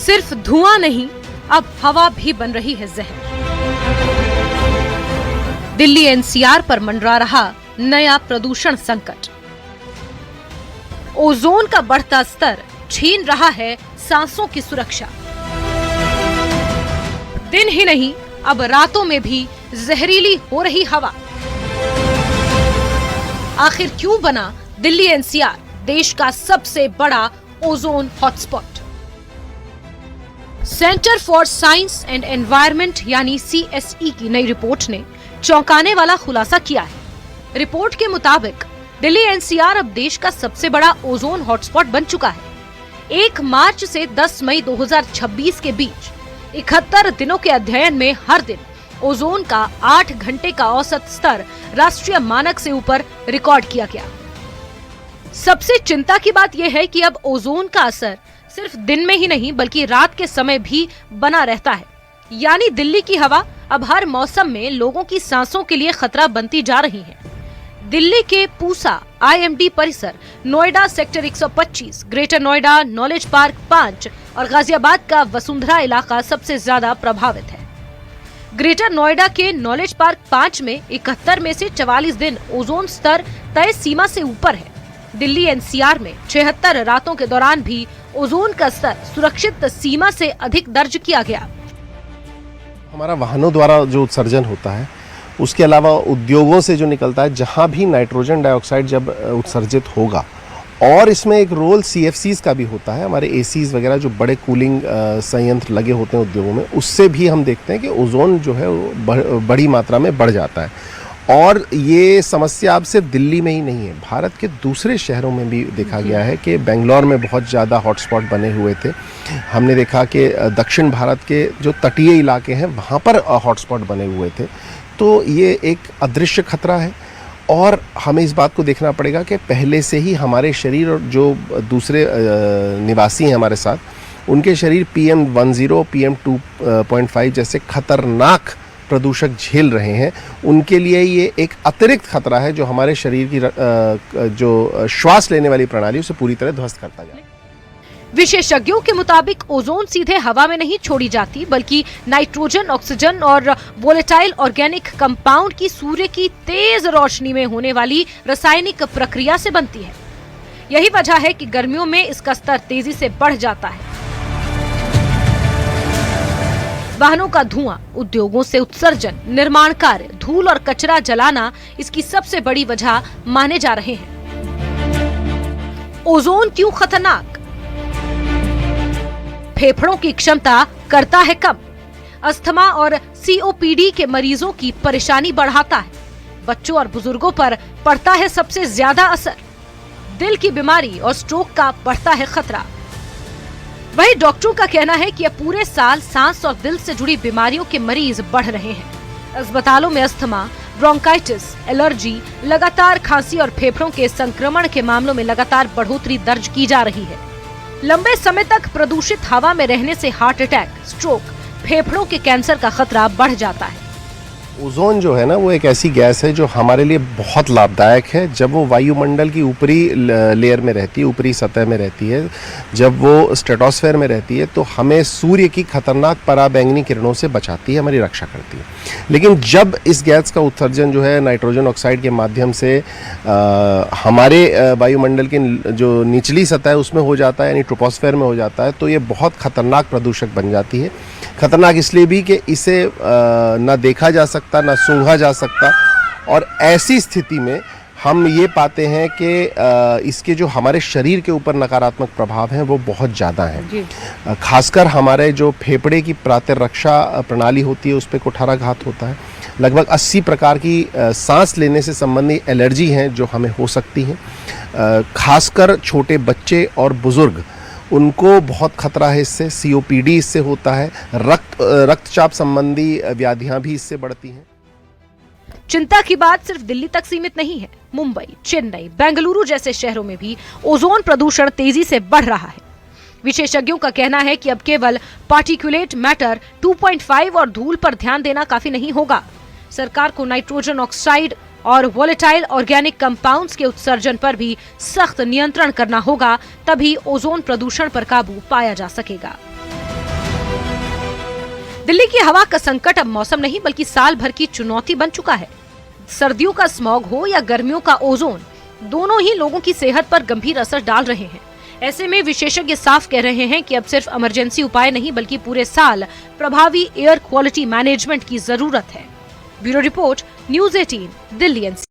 सिर्फ धुआं नहीं, अब हवा भी बन रही है जहर। दिल्ली एनसीआर पर मंडरा रहा नया प्रदूषण संकट। ओजोन का बढ़ता स्तर छीन रहा है सांसों की सुरक्षा। दिन ही नहीं, अब रातों में भी जहरीली हो रही हवा। आखिर क्यों बना दिल्ली एनसीआर देश का सबसे बड़ा ozone hotspot? Centre for science and environment यानी CSE की नई रिपोर्ट ने चौंकाने वाला खुलासा किया है। रिपोर्ट के मुताबिक दिल्ली एनसीआर अब देश का सबसे बड़ा ओजोन हॉटस्पॉट बन चुका है। 1 मार्च से 10 मई 2026 के बीच 71 दिनों के अध्ययन में हर दिन ओजोन का 8 घंटे का औसत स्तर राष्ट्रीय मानक से ऊपर रिकॉर्ड किया गया। सबसे चिंता की बात यह है कि अब ओजोन का असर सिर्फ दिन में ही नहीं बल्कि रात के समय भी बना रहता है। यानी दिल्ली की हवा अब हर मौसम में लोगों की सांसों के लिए खतरा बनती जा रही है। दिल्ली के पूसा IMD परिसर, Noida sector 125, greater Noida, knowledge park 5 और गाजियाबाद का वसुंधरा इलाका सबसे ज्यादा प्रभावित है। ग्रेटर नोएडा के नॉलेज पार्क 5 में 71 में से 44 दिन ओजोन स्तर तय सीमा से ऊपर है। दिल्ली एनसीआर में 76 रातों के दौरान भी ओजोन का स्तर सुरक्षित सीमा से अधिक दर्ज किया गया। हमारा वाहनों द्वारा जो उत्सर्जन होता है, उसके अलावा उद्योगों से जो निकलता है, जहाँ भी नाइट्रोजन डाइऑक्साइड जब उत्सर्जित होगा, और इसमें एक रोल CFCs का भी होता है, हमारे ACs वगैरह जो बड़े कूलिंग संयंत्र लगे होते हैं उद्योगों में, उससे भी हम देखते हैं कि ओजोन जो है वो बड़ी मात्रा में बढ़ जाता है। और ये समस्या अब सिर्फ दिल्ली में ही नहीं है, भारत के दूसरे शहरों में भी देखा गया है कि बेंगलोर में बहुत ज़्यादा हॉटस्पॉट बने हुए थे। हमने देखा कि दक्षिण भारत के जो तटीय इलाके हैं वहाँ पर हॉटस्पॉट बने हुए थे। तो ये एक अदृश्य खतरा है और हमें इस बात को देखना पड़ेगा कि पहले से ही हमारे शरीर और जो दूसरे निवासी हैं हमारे साथ, उनके शरीर PM10, PM2.5 जैसे खतरनाक प्रदूषक झेल रहे हैं। उनके लिए ये एक अतिरिक्त खतरा है जो हमारे शरीर की जो श्वास लेने वाली प्रणाली उसे पूरी तरह ध्वस्त करता जाए। विशेषज्ञों के मुताबिक ओजोन सीधे हवा में नहीं छोड़ी जाती बल्कि नाइट्रोजन, ऑक्सीजन और वोलेटाइल ऑर्गेनिक कंपाउंड की सूर्य की तेज रोशनी में होने वाली रासायनिक प्रक्रिया से बनती है। यही वजह है कि गर्मियों में इसका स्तर तेजी से बढ़ जाता है। वाहनों का धुआं, उद्योगों से उत्सर्जन, निर्माण कार्य, धूल और कचरा जलाना इसकी सबसे बड़ी वजह माने जा रहे हैं। ओजोन क्यों खतरनाक? फेफड़ों की क्षमता करता है कम, अस्थमा और COPD के मरीजों की परेशानी बढ़ाता है, बच्चों और बुजुर्गों पर पड़ता है सबसे ज्यादा असर, दिल की बीमारी और स्ट्रोक का बढ़ता है खतरा। वहीं डॉक्टरों का कहना है कि अब पूरे साल सांस और दिल से जुड़ी बीमारियों के मरीज बढ़ रहे हैं। अस्पतालों में अस्थमा, ब्रोंकाइटिस, एलर्जी, लगातार खांसी और फेफड़ों के संक्रमण के मामलों में लगातार बढ़ोतरी दर्ज की जा रही है। लंबे समय तक प्रदूषित हवा में रहने से हार्ट अटैक, स्ट्रोक, फेफड़ों के कैंसर का खतरा बढ़ जाता है। ओजोन जो है ना, वो एक ऐसी गैस है जो हमारे लिए बहुत लाभदायक है। जब वो वायुमंडल की ऊपरी लेयर में रहती है, ऊपरी सतह में रहती है, जब वो स्ट्रेटोस्फेयर में रहती है, तो हमें सूर्य की खतरनाक पराबैंगनी किरणों से बचाती है, हमारी रक्षा करती है। लेकिन जब इस गैस का उत्सर्जन जो है नाइट्रोजन ऑक्साइड के माध्यम से हमारे वायुमंडल की जो निचली सतह है उसमें हो जाता है, यानी ट्रोपोस्फेयर में हो जाता है, तो ये बहुत खतरनाक प्रदूषक बन जाती है। खतरनाक इसलिए भी कि इसे ना देखा जा सकता, ना सूंघा जा सकता, और ऐसी स्थिति में हम ये पाते हैं कि इसके जो हमारे शरीर के ऊपर नकारात्मक प्रभाव हैं वो बहुत ज़्यादा हैं। खासकर हमारे जो फेफड़े की प्रतिरक्षा प्रणाली होती है उस पर कुठाराघात होता है। लगभग 80 प्रकार की सांस लेने से संबंधित एलर्जी हैं जो हमें हो सकती हैं। खासकर छोटे बच्चे और बुज़ुर्ग, उनको बहुत खतरा है इससे। COPD इससे होता है। रक्तचाप संबंधी व्याधियां भी इससे बढ़ती हैं। चिंता की बात सिर्फ दिल्ली तक सीमित नहीं है। मुंबई, चेन्नई, बेंगलुरु जैसे शहरों में भी ओजोन प्रदूषण तेजी से बढ़ रहा है। विशेषज्ञों का कहना है कि अब केवल पार्टिकुलेट मैटर 2.5 और धूल पर ध्यान देना काफी नहीं होगा। सरकार को नाइट्रोजन ऑक्साइड और वोलेटाइल ऑर्गेनिक कंपाउंड्स के उत्सर्जन पर भी सख्त नियंत्रण करना होगा, तभी ओजोन प्रदूषण पर काबू पाया जा सकेगा। दिल्ली की हवा का संकट अब मौसम नहीं बल्कि साल भर की चुनौती बन चुका है। सर्दियों का स्मॉग हो या गर्मियों का ओजोन, दोनों ही लोगों की सेहत पर गंभीर असर डाल रहे हैं। ऐसे में विशेषज्ञ साफ कह रहे हैं कि अब सिर्फ इमरजेंसी उपाय नहीं बल्कि पूरे साल प्रभावी एयर क्वालिटी मैनेजमेंट की जरूरत है। Bureau report, news 18, Delhi NCR।